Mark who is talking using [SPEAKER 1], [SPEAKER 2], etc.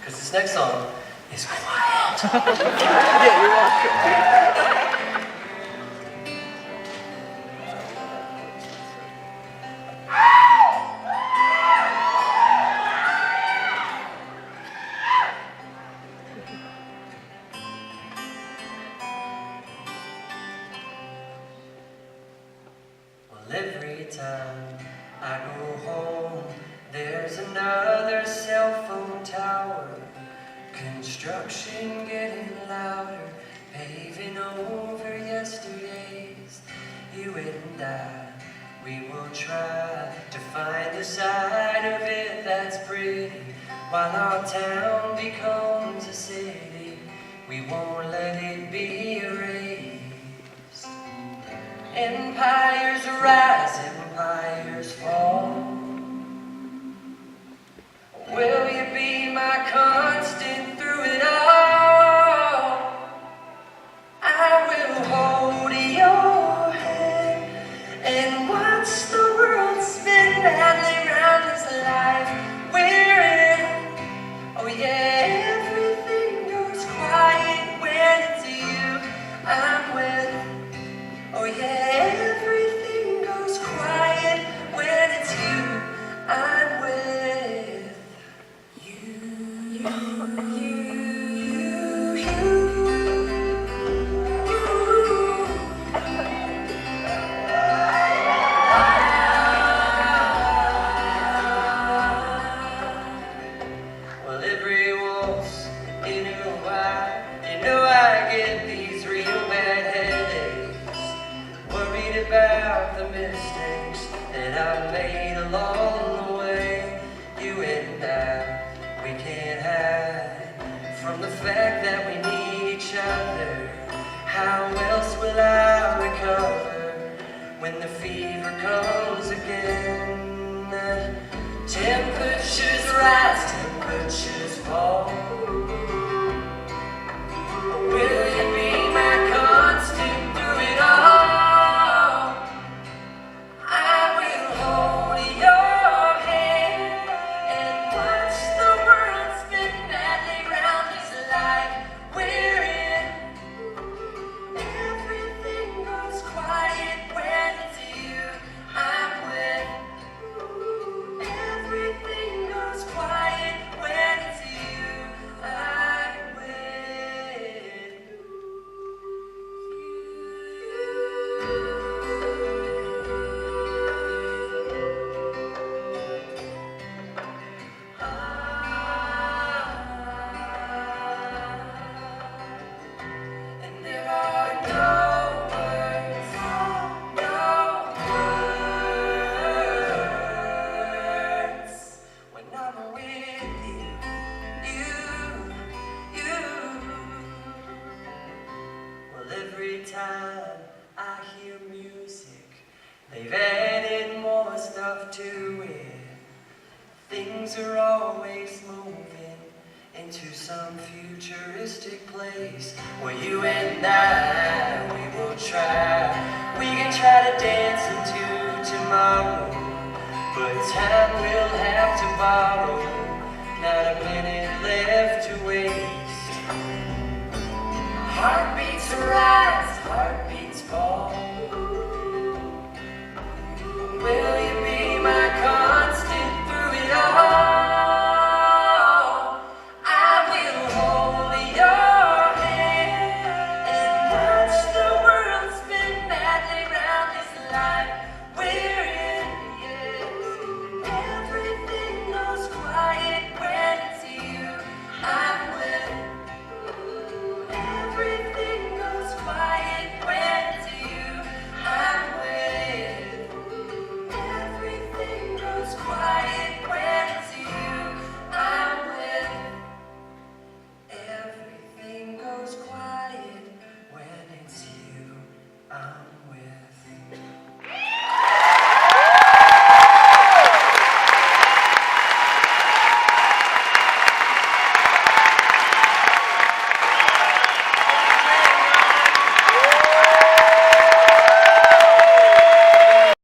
[SPEAKER 1] because this next song is quiet.
[SPEAKER 2] Yeah, you're welcome.
[SPEAKER 1] Well, every time I go home, there's another cell phone tower. Construction getting louder, paving over yesterday's. You and I, we will try to find the side of it that's pretty. While our town becomes a city, we won't let it be erased. Empires rise, empires fall. Will you be my constant through it all? I will hold your hand and watch the world spin madly round this life we're in. Oh yeah, everything goes quiet when it's you I'm with. Oh yeah, everything goes quiet when it's you I'm with. Well, every once in a while, you know I get these real bad headaches, worried about the mistakes that I've made along the way. You and I, we can't hide from the fact that we need each other. How else will I recover when the fever comes again? Temperatures rise, temperatures fall. Will you be my constant through it all? I will hold your hand and watch the world spin madly round this life we're in. Everything goes quiet when it's you I'm with. Everything goes quiet when it's you I'm with. And there are no words, no words when I'm with you. Well, every time I hear music, they've added more stuff to it. Things are always moving into some futuristic place where you and I, we will try. We can try to dance into tomorrow, but time we'll have to borrow. Not a minute left to waste. Heartbeats rise.